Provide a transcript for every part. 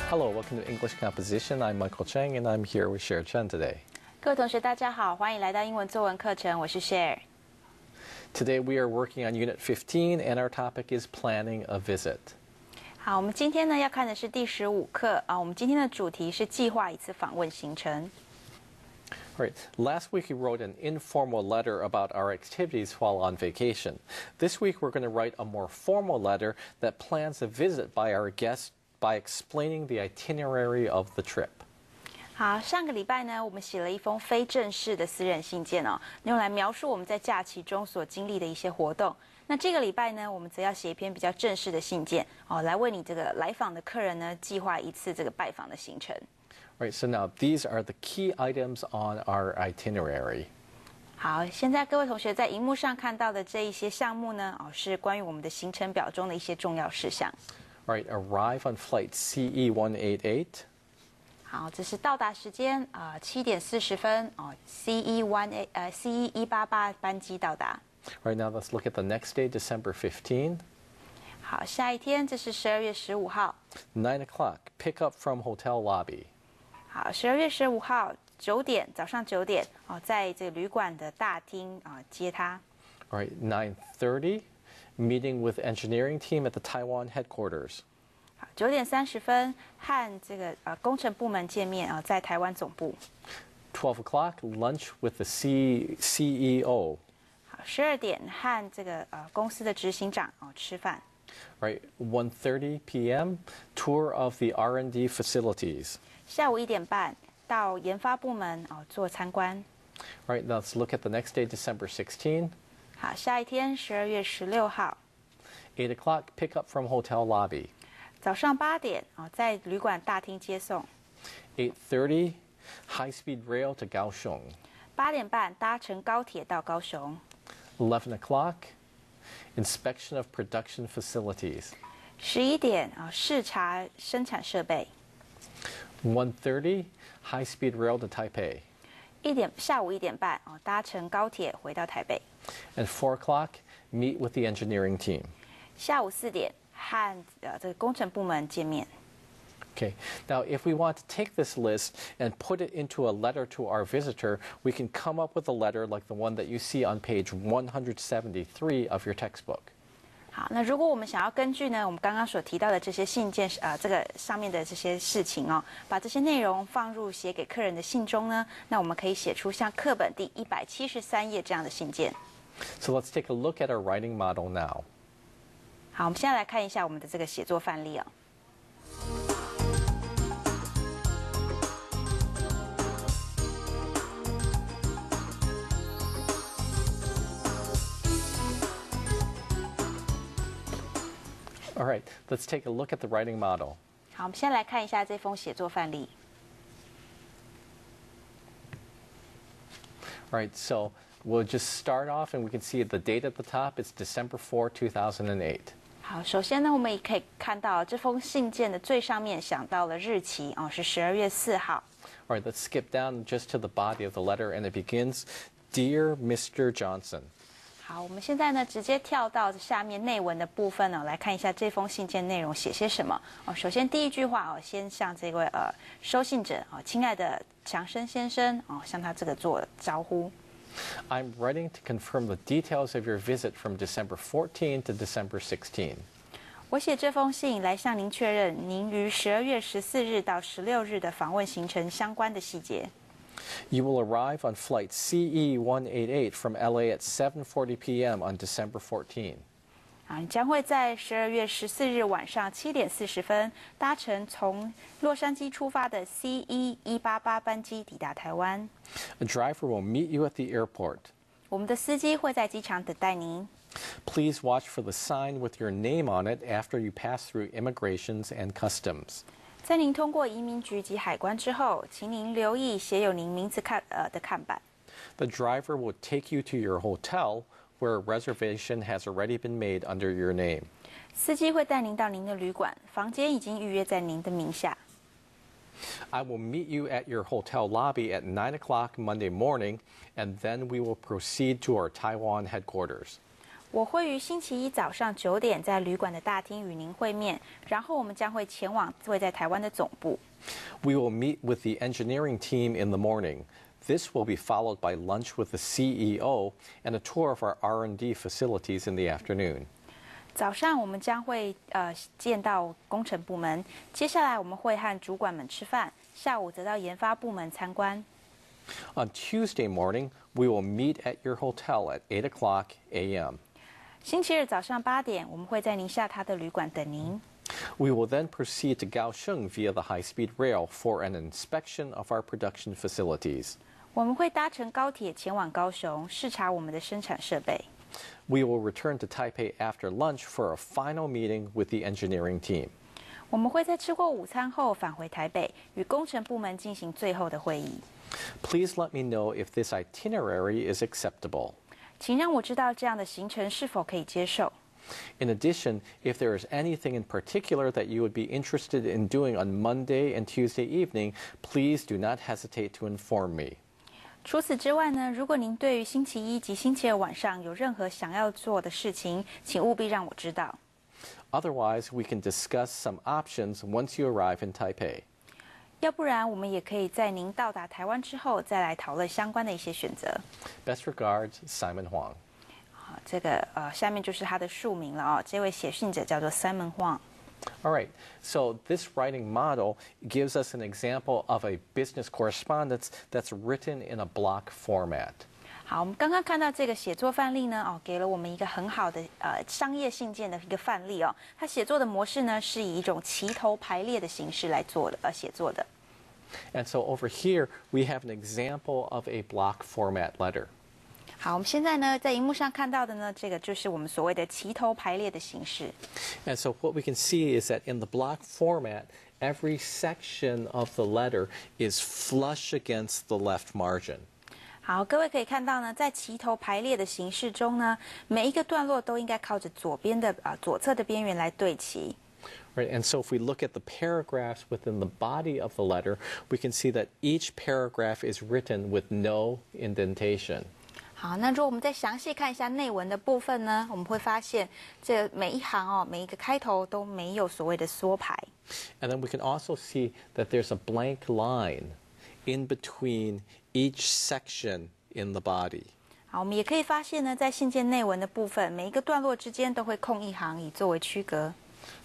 Hello, welcome to English Composition. I'm Michael Chang, and I'm here with Cher Chen today. 各位同学，大家好，欢迎来到英文作文课程，我是 Cher。Today we are working on Unit 15, and our topic is planning a visit. 好，我们今天呢要看的是第15课啊。我们今天的主题是计划一次访问行程。All right, last week we wrote an informal letter about our activities while on vacation. This week we're going to write a more formal letter that plans a visit by our guest by explaining the itinerary of the trip. 好，上个礼拜呢，我们写了一封非正式的私人信件哦，用来描述我们在假期中所经历的一些活动。那这个礼拜呢，我们则要写一篇比较正式的信件哦，来为你这个来访的客人呢计划一次这个拜访的行程。Right, so now these are the key items on our itinerary. 好，现在各位同学在荧幕上看到的这一些项目呢，哦，是关于我们的行程表中的一些重要事项。All right, arrive on flight CE188. 好，这是到达时间7点40分哦，CE188班机到达。All right, now let's look at the next day, December 15. 好，下一天这是12月15号。9 o'clock, pick up from hotel lobby. 好，12月15号9点，早上9点哦，在这个旅馆的大厅接他。All right, 9:30, meeting with engineering team at the Taiwan headquarters. 好，9点30分和这个工程部门见面在台湾总部。12 o'clock, lunch with the CEO. 好，12点和这个公司的执行长吃饭。Right, 1:30 p.m., tour of the R&D facilities. 下午1点半到研发部门做参观。Right, now let's look at the next day, December 16. 好，下一天12月16号。8 o'clock, pick up from hotel lobby. 早上8点在旅馆大厅接送。8:30, high-speed rail to Kaohsiung. 8点半搭乘高铁到高雄。11 o'clock, inspection of production facilities. 11点视察生产设备。1:30, high-speed rail to Taipei. 下午1点半搭乘高铁回到台北。And 4 o'clock, meet with the engineering team. 下午4点和这个工程部门见面。Okay, now if we want to take this list and put it into a letter to our visitor, we can come up with a letter like the one that you see on page 173 of your textbook. 好，那如果我们想要根据呢我们刚刚所提到的这些信件这个上面的这些事情把这些内容放入写给客人的信中呢，那我们可以写出像课本第173页这样的信件。So let's take a look at our writing model now. 好，我们现在来看一下我们的这个写作范例All right, let's take a look at the writing model. 好，我们先来看一下这封写作范例。All right, so we'll just start off and we can see the date at the top. It's December 4, 2008. 好，首先呢，我们也可以看到这封信件的最上面想到了日期是12月4号。All right, let's skip down just to the body of the letter, and it begins, Dear Mr. Johnson. 好，我们现在呢直接跳到下面内文的部分来看一下这封信件内容写些什么首先第一句话先向这位收信者亲爱的强生先生向他这个做招呼。I'm writing to confirm the details of your visit from December 14 to December 16. 我写这封信来向您确认您于12月14日到16日的访问行程相关的细节。You will arrive on flight CE188 from LA at 7:40 p.m. on December 14. 你将会在12月14日晚上7点40分搭乘从洛杉矶出发的 CE188 班机抵达台湾。A driver will meet you at the airport. 我们的司机会在机场等待您。Please watch for the sign with your name on it after you pass through immigrations and customs. 在您通过移民局及海关之后，请您留意写有您名字的看板。The driver will take you to your hotel, where a reservation has already been made under your name. 司机会带您到您的旅馆，房间已经预约在您的名下。I will meet you at your hotel lobby at 9 o'clock Monday morning, and then we will proceed to our Taiwan headquarters. 我会于星期一早上9点在旅馆的大厅与您会面，然后我们将会前往位在台湾的总部。We will meet with the engineering team in the morning. This will be followed by lunch with the CEO and a tour of our R&D facilities in the afternoon. 早上我们将会见到工程部门，接下来我们会和主管们吃饭，下午则到研发部门参观。On Tuesday morning, we will meet at your hotel at 8 o'clock a.m. 星期日早上8点，我们会在宁夏他的旅馆等您。We will then proceed to Kaohsiung via the high-speed rail for an inspection of our production facilities. 我们会搭乘高铁前往高雄，视察我们的生产设备。We will return to Taipei after lunch for a final meeting with the engineering team. 我们会在吃过午餐后返回台北，与工程部门进行最后的会议。Please let me know if this itinerary is acceptable. 请让我知道这样的行程是否可以接受。In addition, if there is anything in particular that you would be interested in doing on Monday and Tuesday evening, please do not hesitate to inform me. 除此之外呢，如果您对于星期一及星期二晚上有任何想要做的事情，请务必让我知道。Otherwise, we can discuss some options once you arrive in Taipei. 要不然，我们也可以在您到达台湾之后，再来讨论相关的一些选择。Best regards, Simon Huang. 好，这个下面就是他的署名了哦。这位写信者叫做 Simon Huang。All right, so this writing model gives us an example of a business correspondence that's written in a block format. 好，我们刚刚看到这个写作范例呢，给了我们一个很好的商业信件的一个范例哦。它写作的模式呢，是以一种齐头排列的形式来做的，写作的。And so over here, we have an example of a block format letter. 好，我们现在呢，在荧幕上看到的呢，这个就是我们所谓的齐头排列的形式。And so what we can see is that in the block format, every section of the letter is flush against the left margin. 好，各位可以看到呢，在齐头排列的形式中呢，每一个段落都应该靠着左侧的边缘来对齐。Right, and so if we look at the paragraphs within the body of the letter, we can see that each paragraph is written with no indentation. 好，那如果我们再详细看一下内文的部分呢，我们会发现这每一行每一个开头都没有所谓的缩排。And then we can also see that there's a blank line in between each section in the body. 好，我们也可以发现呢，在信件内文的部分，每一个段落之间都会空一行，以作为区隔。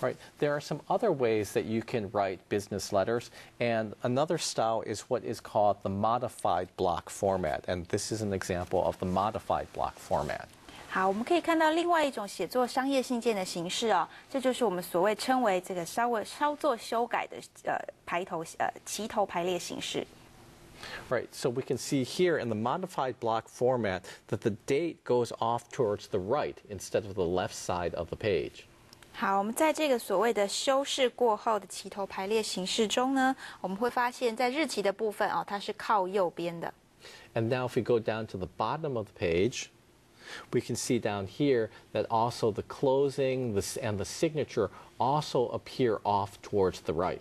Right. There are some other ways that you can write business letters, and another style is what is called the modified block format, and this is an example of the modified block format. 好，我们可以看到另外一种写作商业信件的形式哦，这就是我们所谓称为这个稍作修改的齐头排列形式。Right, so we can see here in the modified block format that the date goes off towards the right instead of the left side of the page. 好，我们在这个所谓的修饰过后的齐头排列形式中呢，我们会发现，在日期的部分它是靠右边的。And now if we go down to the bottom of the page, we can see down here that also the closing and the signature also appear off towards the right.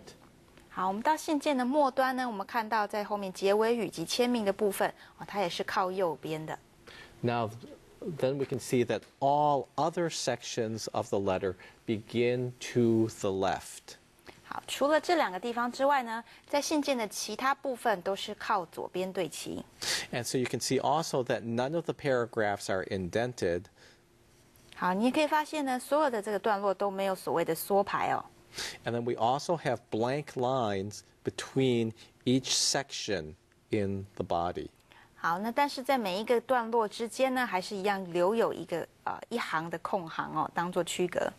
好，我们到信件的末端呢，我们看到在后面结尾语及签名的部分它也是靠右边的。Now, then we can see that all other sections of the letter begin to the left. 好，除了这两个地方之外呢，在信件的其他部分都是靠左边对齐。And so you can see also that none of the paragraphs are indented. 好，你也可以发现呢，所有的这个段落都没有所谓的缩排哦。And then we also have blank lines between each section in the body. 好，那但是在每一个段落之间呢，还是一样留有一行的空行哦，当做区隔。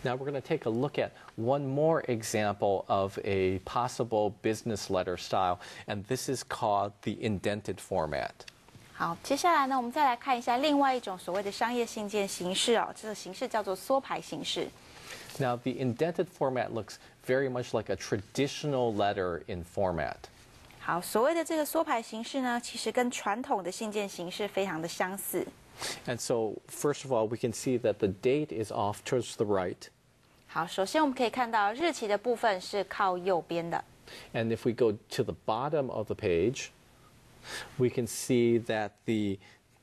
Now we're going to take a look at one more example of a possible business letter style, and this is called the indented format. 好，接下来呢，我们再来看一下另外一种所谓的商业信件形式哦，这个形式叫做缩排形式。Now the indented format looks very much like a traditional letter in format. 好，所谓的这个缩排形式呢，其实跟传统的信件形式非常的相似。And so, first of all, we can see that the date is off towards the right. 好，首先我们可以看到日期的部分是靠右边的。And if we go to the bottom of the page, we can see that the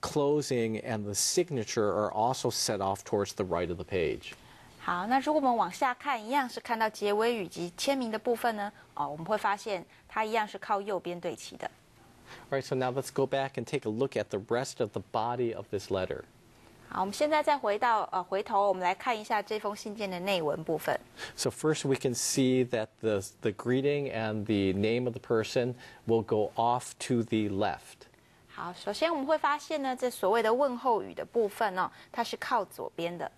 closing and the signature are also set off towards the right of the page. 好，那如果我们往下看，一样是看到结尾语及签名的部分呢，我们会发现它一样是靠右边对齐的。All right, so now let's go back and take a look at the rest of the body of this letter. 好，我们现在再回头，我们来看一下这封信件的内文部分。So first we can see that the greeting and the name of the person will go off to the left. 好，首先我们会发现呢，这所谓的问候语的部分呢，它是靠左边的。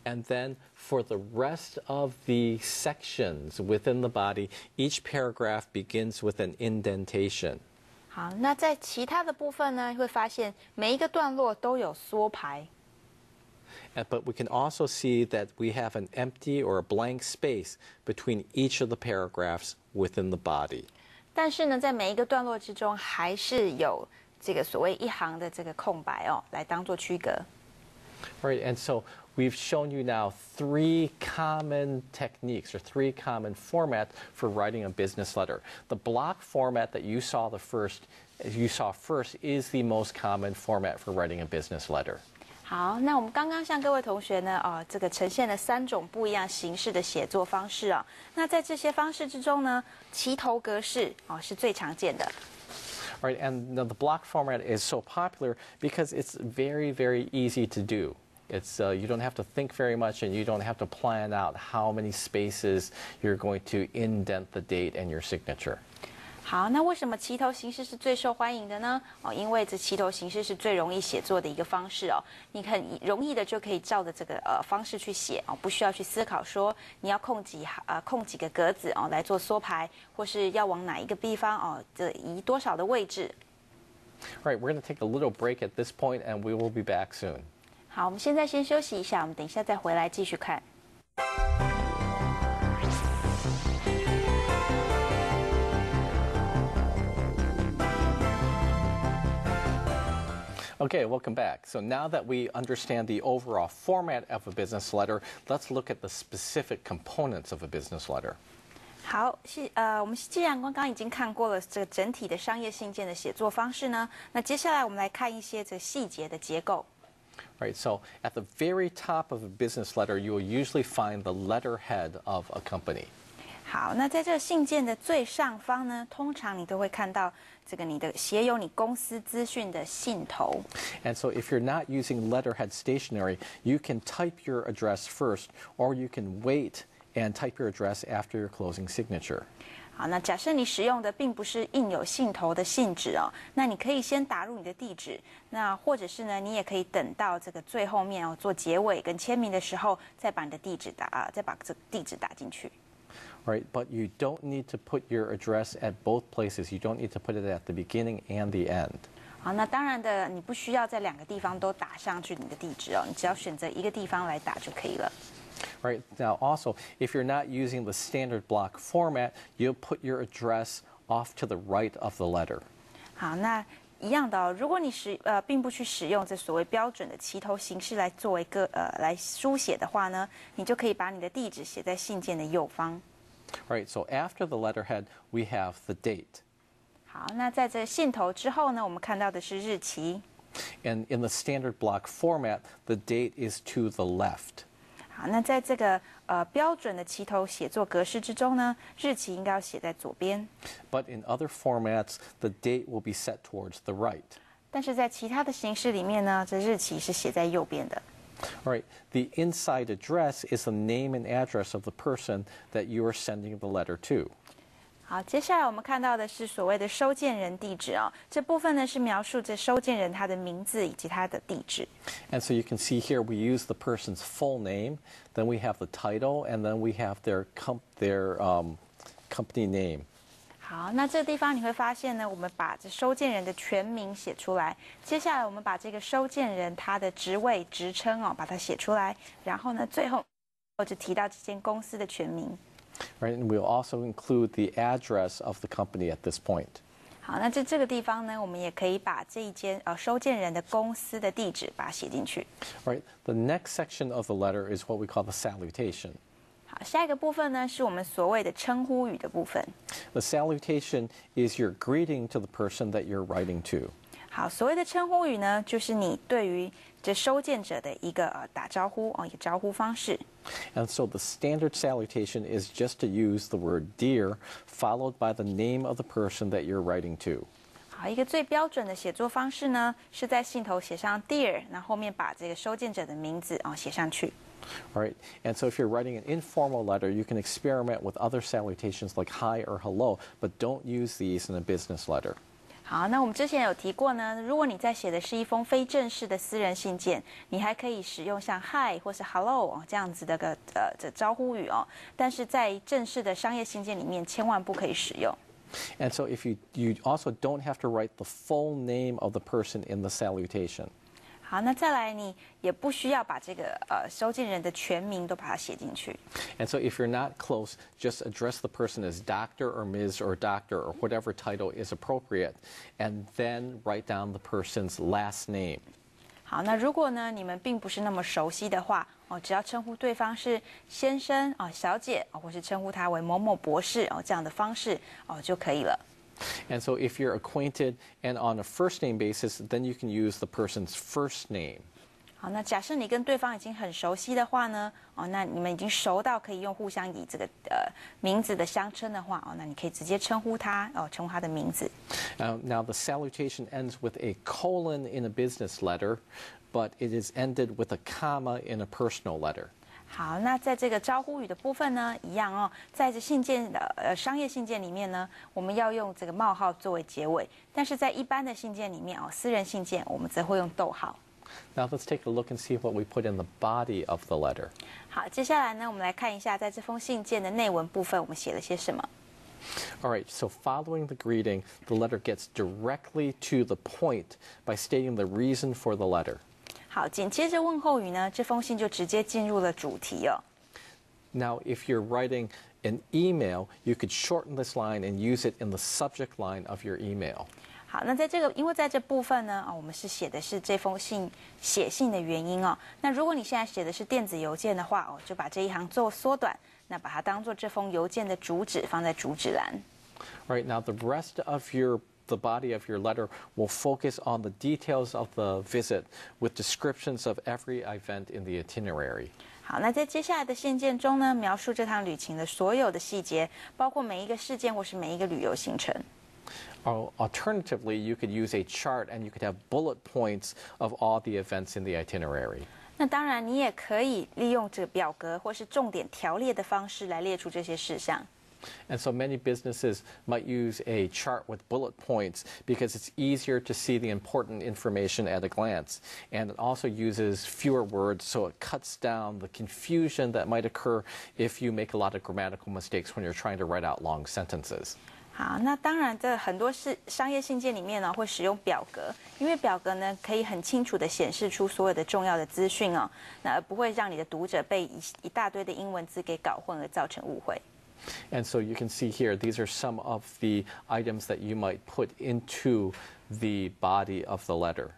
And then for the rest of the sections within the body, each paragraph begins with an indentation. 好，那在其他的部分呢，会发现每一个段落都有缩排。But we can also see that we have an empty or a blank space between each of the paragraphs within the body. 但是呢，在每一个段落之中，还是有这个所谓一行的这个空白来当做区隔。Right, and so we've shown you now 3 common techniques or 3 common formats for writing a business letter. The block format that you saw first is the most common format for writing a business letter. 好，那我们刚刚向各位同学呢，这个呈现了3种不一样形式的写作方式啊。那在这些方式之中呢，齐头格式是最常见的。Right, and the block format is so popular because it's very, very easy to do. It's you don't have to think very much, and you don't have to plan out how many spaces you're going to indent the date and your signature. 好，那为什么齐头形式是最受欢迎的呢？因为这齐头形式是最容易写作的一个方式哦。你很容易的就可以照着这个方式去写不需要去思考说你要空几个格子来做缩排，或是要往哪一个地方移多少的位置。All right, we're going to take a little break at this point, and we will be back soon. 好，我们现在先休息一下，我们等一下再回来继续看。Okay, welcome back. So now that we understand the overall format of a business letter, let's look at the specific components of a business letter. 好，我们既然刚刚已经看过了这个整体的商业信件的写作方式呢，那接下来我们来看一些这个细节的结构。Right, so at the very top of a business letter, you will usually find the letterhead of a company. 好，那在这个信件的最上方呢，通常你都会看到这个你的写有你公司资讯的信头。And so if you're not using letterhead stationery, you can type your address first, or you can wait and type your address after your closing signature. 好，那假设你使用的并不是印有信头的信纸那你可以先打入你的地址，那或者是呢，你也可以等到这个最后面做结尾跟签名的时候，再把你的地址再把这个地址打进去。Right, but you don't need to put your address at both places. You don't need to put it at the beginning and the end. 好，那当然的，你不需要在2个地方都打上去你的地址你只要选择一个地方来打就可以了。Right, now also, if you're not using the standard block format, you'll put your address off to the right of the letter. 好，那一样的如果你并不去使用这所谓标准的齐头形式来作为来书写的话呢，你就可以把你的地址写在信件的右方。Right, so after the letterhead, we have the date. 好，那在这信头之后呢，我们看到的是日期。And in the standard block format, the date is to the left. 好，那在这个标准的齐头写作格式之中呢，日期应该要写在左边。But in other formats, the date will be set towards the right. 但是在其他的形式里面呢，这日期是写在右边的。All right, the inside address is the name and address of the person that you are sending the letter to. 好，接下来我们看到的是所谓的收件人地址这部分呢是描述这收件人他的名字以及他的地址。And so you can see here we use the person's full name, then we have the title, and then we have their company name. 好，那这个地方你会发现呢，我们把这收件人的全名写出来。接下来我们把这个收件人他的职位、职称把它写出来。然后呢，最后就提到这间公司的全名。Right, and we'll also include the address of the company at this point. 好，那这个地方呢，我们也可以把这一间收件人的公司的地址把它写进去。Right, the next section of the letter is what we call the salutation. 好，下一个部分呢是我们所谓的称呼语的部分。The salutation is your greeting to the person that you're writing to. 好，所谓的称呼语呢，就是你对于这收件者的一个打招呼一个招呼方式。And so the standard salutation is just to use the word dear followed by the name of the person that you're writing to. 好，一个最标准的写作方式呢，是在信头写上 dear， 那后面把这个收件者的名字写上去。All right, and so if you're writing an informal letter, you can experiment with other salutations like hi or hello, but don't use these in a business letter. 好，那我们之前有提过呢，如果你在写的是一封非正式的私人信件，你还可以使用像 hi 或是 hello 这样子的这招呼语但是在正式的商业信件里面千万不可以使用。And so if you also don't have to write the full name of the person in the salutation. 好，那再来，你也不需要把这个收件人的全名都把它写进去。And so if you're not close, just address the person as Dr. or Ms. or Doctor or whatever title is appropriate, and then write down the person's last name. 好，那如果呢你们并不是那么熟悉的话，只要称呼对方是先生小姐或是称呼他为某某博士这样的方式就可以了。And so if you're acquainted and on a first name basis, then you can use the person's first name. 好，那假设你跟对方已经很熟悉的话呢那你们已经熟到可以用互相以这个名字的相称的话那你可以直接称呼他称呼他的名字。Now the salutation ends with a colon in a business letter, but it is ended with a comma in a personal letter. 好，那在这个招呼语的部分呢，一样在这信件的商业信件里面呢，我们要用这个冒号作为结尾，但是在一般的信件里面私人信件我们则会用逗号。Now let's take a look and see what we put in the body of the letter. 好，接下来呢，我们来看一下在这封信件的内文部分，我们写了些什么。All right, so following the greeting, the letter gets directly to the point by stating the reason for the letter. 好，紧接着问候语呢，这封信就直接进入了主题Now, if you're writing an email, you could shorten this line and use it in the subject line of your email. 好，那因为在这部分呢我们是写的是这封信写信的原因那如果你现在写的是电子邮件的话就把这一行做缩短，那把它当做这封邮件的主旨放在主旨栏。Right, now the rest of the body of your letter will focus on the details of the visit with descriptions of every event in the itinerary. 好，那在接下来的信件中呢，描述这趟旅行的所有的细节，包括每一个事件或是每一个旅游行程。Alternatively, you could use a chart and you could have bullet points of all the events in the itinerary. 那当然，你也可以利用这个表格或是重点条列的方式来列出这些事项。And so many businesses might use a chart with bullet points because it's easier to see the important information at a glance. And it also uses fewer words, so it cuts down the confusion that might occur if you make a lot of grammatical mistakes when you're trying to write out long sentences. 好，那当然，这很多商业信件里面呢会使用表格，因为表格呢可以很清楚地显示出所有的重要的资讯那不会让你的读者被一大堆的英文字给搞混而造成误会。And so you can see here, these are some of the items that you might put into the body of the letter.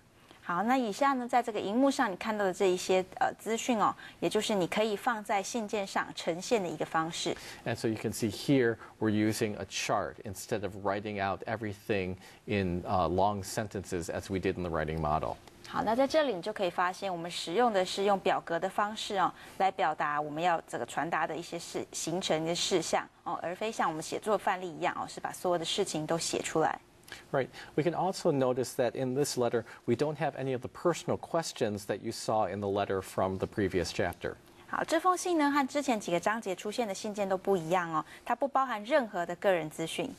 好，那以下呢，在这个荧幕上你看到的这一些资讯也就是你可以放在信件上呈现的一个方式。And so you can see here, we're using a chart instead of writing out everything in long sentences as we did in the writing model. 好，那在这里你就可以发现，我们使用的是用表格的方式来表达我们要这个传达的一些行程的事项而非像我们写作范例一样是把所有的事情都写出来。Right. We can also notice that in this letter, we don't have any of the personal questions that you saw in the letter from the previous chapter. 好，这封信呢和之前几个章节出现的信件都不一样它不包含任何的个人资讯。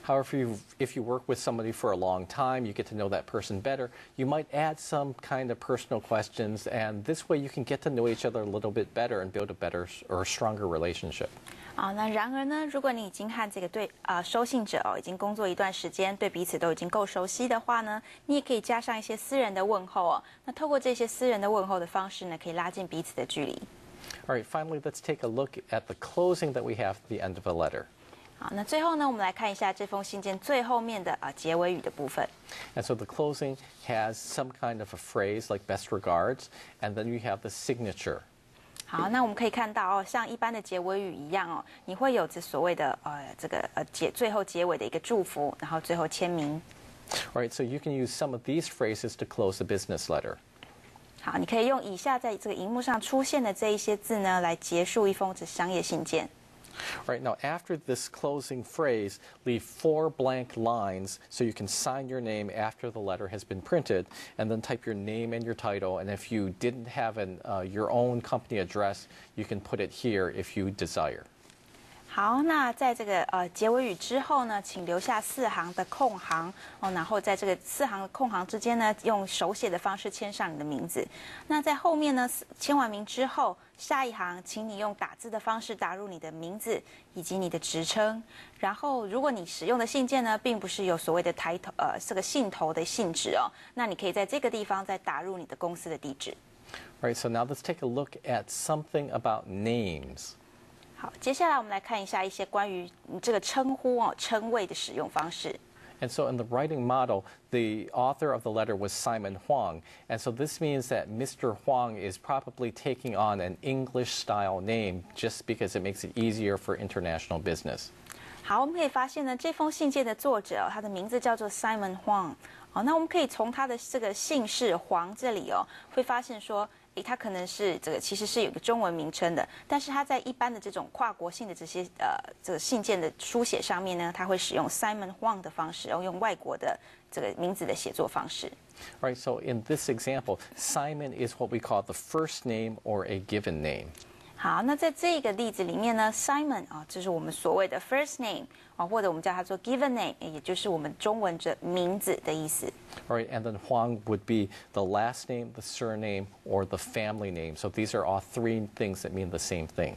However, if you work with somebody for a long time, you get to know that person better, you might add some kind of personal questions, and this way you can get to know each other a little bit better and build a better or stronger relationship. 那然而呢，如果你已经和这个收信者已经工作一段时间，对彼此都已经够熟悉的话呢，你也可以加上一些私人的问候那透过这些私人的问候的方式呢，可以拉近彼此的距离。All right, finally, let's take a look at the closing that we have at the end of a letter. 好，那最后呢，我们来看一下这封信件最后面的结尾语的部分。And so the closing has some kind of a phrase like best regards, and then you have the signature. 好，那我们可以看到像一般的结尾语一样你会有这所谓的这个最后结尾的一个祝福，然后最后签名。All right, so you can use some of these phrases to close a business letter. 好，你可以用以下在这个荧幕上出现的这一些字呢，来结束一封商业信件。All right, now after this closing phrase, leave 4 blank lines so you can sign your name after the letter has been printed, and then type your name and your title. And if you didn't have your own company address, you can put it here if you desire. 好，那在这个结尾语之后呢，请留下4行的空行哦，然后在这个4行的空行之间呢，用手写的方式签上你的名字。那在后面呢，签完名之后，下一行请你用打字的方式打入你的名字以及你的职称。然后，如果你使用的信件呢，并不是有所谓的这个信头的性质哦，那你可以在这个地方再打入你的公司的地址。All right, so now let's take a look at something about names. 好，接下来我们来看一下一些关于这个称呼哦、称谓的使用方式。And so in the writing model, the author of the letter was Simon Huang. And so this means that Mr. Huang is probably taking on an English-style name just because it makes it easier for international business. 好，我们可以发现呢，这封信件的作者他的名字叫做 Simon Huang。哦，那我们可以从他的这个姓氏黄这里哦，会发现说，他可能是这个其实是有一个中文名称的，但是他在一般的这种跨国性的这些这个信件的书写上面呢，他会使用 Simon Huang 的方式，然后用外国的这个名字的写作方式。Right, so in this example, Simon is what we call the first name or a given name. 好，那在这个例子里面呢 ，Simon 啊，这是我们所谓的 first name 啊，或者我们叫它做 given name，也就是我们中文的名字的意思。All right, and then Huang would be the last name, the surname, or the family name. So these are all 3 things that mean the same thing.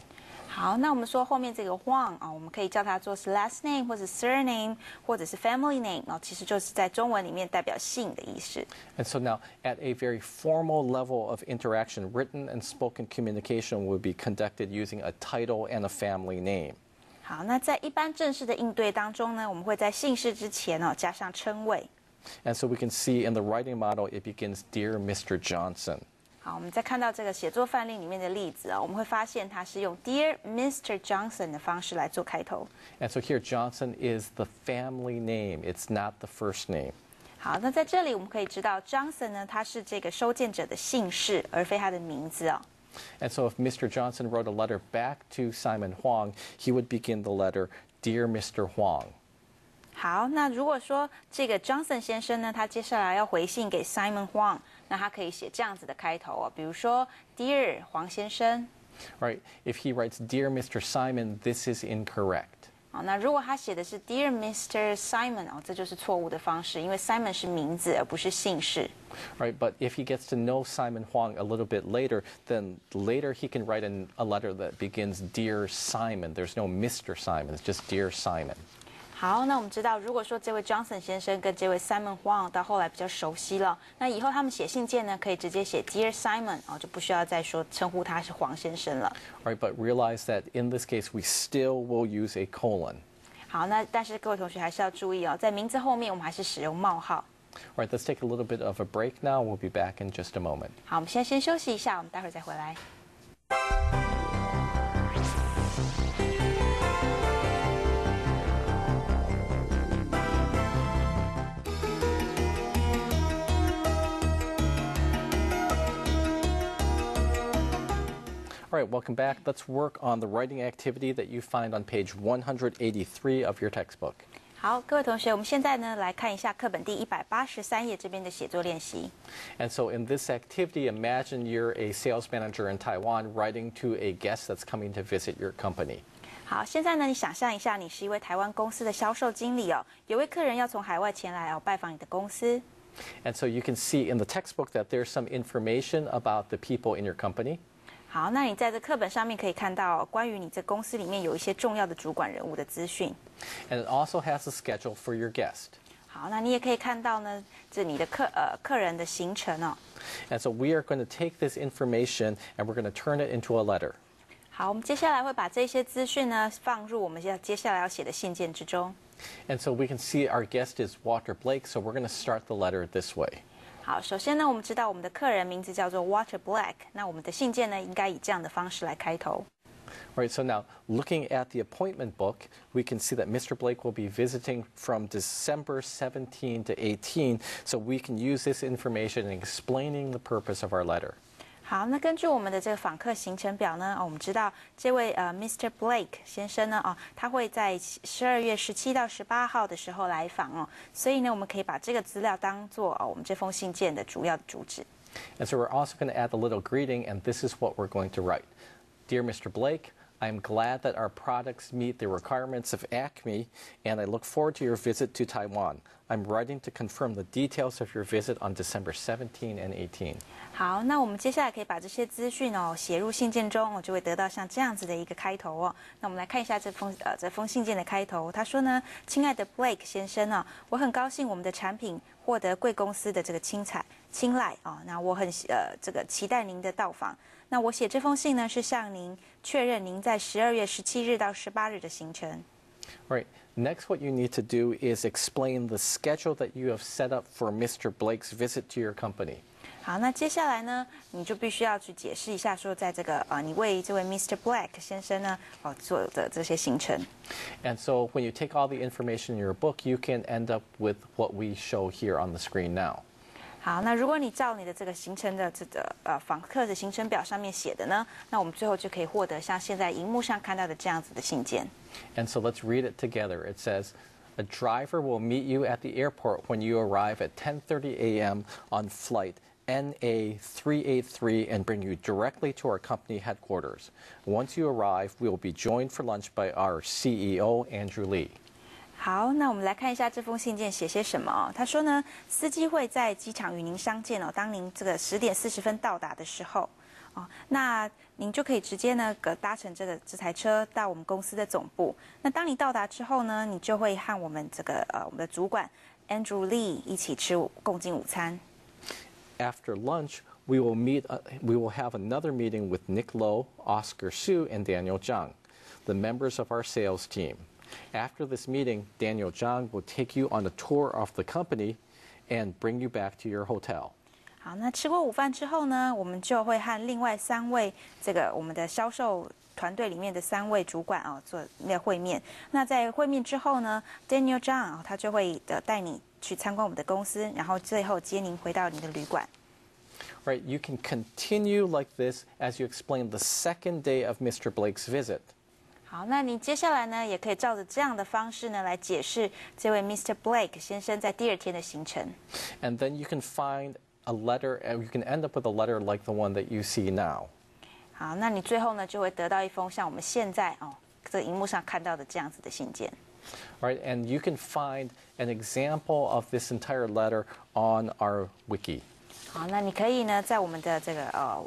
好，那我们说后面这个 Huang 啊，我们可以叫它做是 last name 或者 surname 或者是 family name 啊，其实就是在中文里面代表姓的意思。And so now, at a very formal level of interaction, written and spoken communication would be conducted using a title and a family name. 好，那在一般正式的应对当中呢，我们会在姓氏之前哦加上称谓。And so we can see in the writing model, it begins, Dear Mr. Johnson. 好，我们再看到这个写作范例里面的例子啊，我们会发现它是用 Dear Mr. Johnson 的方式来做开头。And so here, Johnson is the family name. It's not the first name. 好，那在这里我们可以知道 Johnson 呢，他是这个收件者的姓氏，而非他的名字哦。And so if Mr. Johnson wrote a letter back to Simon Huang, he would begin the letter, Dear Mr. Huang. 好，那如果说这个 Johnson 先生呢，他接下来要回信给 Simon Huang，那他可以写这样子的开头哦，比如说 Dear 黄先生。Right? If he writes, Dear Mr. Simon, this is incorrect. 好，那如果他写的是 Dear Mr. Simon 哦，这就是错误的方式，因为 Simon 是名字而不是姓氏。Right? But if he gets to know Simon Huang a little bit later, then later he can write a letter that begins, Dear Simon. There's no Mr. Simon. It's just Dear Simon. 好，那我们知道，如果说这位 Johnson 先生跟这位 Simon Huang 到后来比较熟悉了，那以后他们写信件呢，可以直接写 Dear Simon 哦，就不需要再说称呼他是黄先生了。Right? But realize that in this case, we still will use a colon. 好，那但是各位同学还是要注意哦，在名字后面我们还是使用冒号。All right, let's take a little bit of a break now. We'll be back in just a moment. 好，我们先休息一下，我们待会儿再回来。All right, welcome back. Let's work on the writing activity that you find on page 183 of your textbook. 好，各位同学，我们现在呢来看一下课本第183页这边的写作练习。And so in this activity, imagine you're a sales manager in Taiwan writing to a guest that's coming to visit your company. 好，现在呢，你想象一下，你是一位台湾公司的销售经理哦，有位客人要从海外前来哦拜访你的公司。And so you can see in the textbook that there's some information about the people in your company. 好，那你在这课本上面可以看到关于你这公司里面有一些重要的主管人物的资讯。And it also has a schedule for your guest. 好，那你也可以看到呢，这你的客人的行程哦。And so we are going to take this information and we're going to turn it into a letter. 好，我们接下来会把这些资讯呢放入我们接下来要写的信件之中。And so we can see our guest is Walter Blake, so we're going to start the letter this way. 好，首先呢，我们知道我们的客人名字叫做 Walter Black，那我们的信件呢，应该以这样的方式来开头。All right, so now looking at the appointment book, we can see that Mr. Blake will be visiting from December 17 to 18, so we can use this information in explaining the purpose of our letter. 好，那根据我们的这个访客行程表呢，我们知道这位Mr. Blake 先生呢，他会在12月17到18号的时候来访哦，所以呢，我们可以把这个资料当做我们这封信件的主要的主旨。And so we're also going to add a little greeting, and this is what we're going to write. Dear Mr. Blake, I am glad that our products meet the requirements of Acme, and I look forward to your visit to Taiwan. I'm writing to confirm the details of your visit on December 17 and 18. 好，那我们接下来可以把这些资讯写入信件中，就会得到像这样子的一个开头哦。那我们来看一下这封信件的开头。他说呢，亲爱的 Blake 先生我很高兴我们的产品获得贵公司的这个青睐那我很这个期待您的到访。那我写这封信呢，是向您确认您在12月17日到18日的行程。Right. Next, what you need to do is explain the schedule that you have set up for Mr. Blake's visit to your company. 好，那接下来呢，你就必须要去解释一下，说在这个你为这位 Mr. Black 先生呢做的这些行程。And so, when you take all the information in your book, you can end up with what we show here on the screen now. 好，那如果你照你的这个行程的这个访客的行程表上面写的呢，那我们最后就可以获得像现在荧幕上看到的这样子的信件。And so let's read it together. It says, a driver will meet you at the airport when you arrive at 10:30 a.m. on flight NA383 and bring you directly to our company headquarters. Once you arrive, we will be joined for lunch by our CEO, Andrew Lee. 好，那我们来看一下这封信件写些什么他说呢，司机会在机场与您相见当您这个10点40分到达的时候那您就可以直接呢搭乘这台车到我们公司的总部。那当你到达之后呢，你就会和我们我们的主管 Andrew Lee 一起共进午餐。After lunch, we will have another meeting with Nick Lowe, Oscar Su, and Daniel Zhang, the members of our sales team. After this meeting, Daniel Zhang will take you on a tour of the company and bring you back to your hotel. 好，那吃过午饭之后呢，我们就会和另外3位我们的销售团队里面的3位主管做会面。那在会面之后呢 ，Daniel Zhang 他就会带你去参观我们的公司，然后最后接您回到你的旅馆。Right, you can continue like this as you explain the second day of Mr. Blake's visit. 好，那你接下来呢，也可以照着这样的方式呢来解释这位 Mr. Blake 先生在第2天的行程。And then you can find a letter, and you can end up with a letter like the one that you see now. 好，那你最后呢就会得到一封像我们现在这个荧幕上看到的这样子的信件。Right, and you can find an example of this entire letter on our wiki. 好，那你可以呢在我们的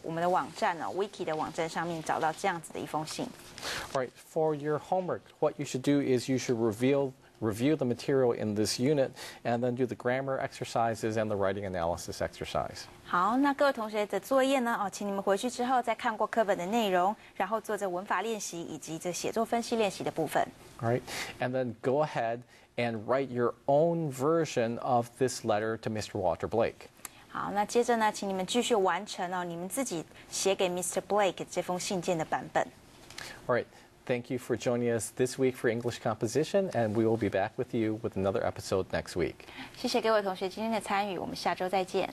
我们的网站wiki 的网站上面找到这样子的一封信。Right, for your homework, what you should do is you should review the material in this unit and then do the grammar exercises and the writing analysis exercise. 好，那各位同学的作业呢请你们回去之后再看过课本的内容，然后做这文法练习以及这写作分析练习的部分。All right, and then go ahead and write your own version of this letter to Mr. Walter Blake. 好，那接着呢，请你们继续完成你们自己写给 Mr. Blake 这封信件的版本。All right, thank you for joining us this week for English Composition, and we will be back with you with another episode next week. 谢谢各位同学今天的参与，我们下周再见。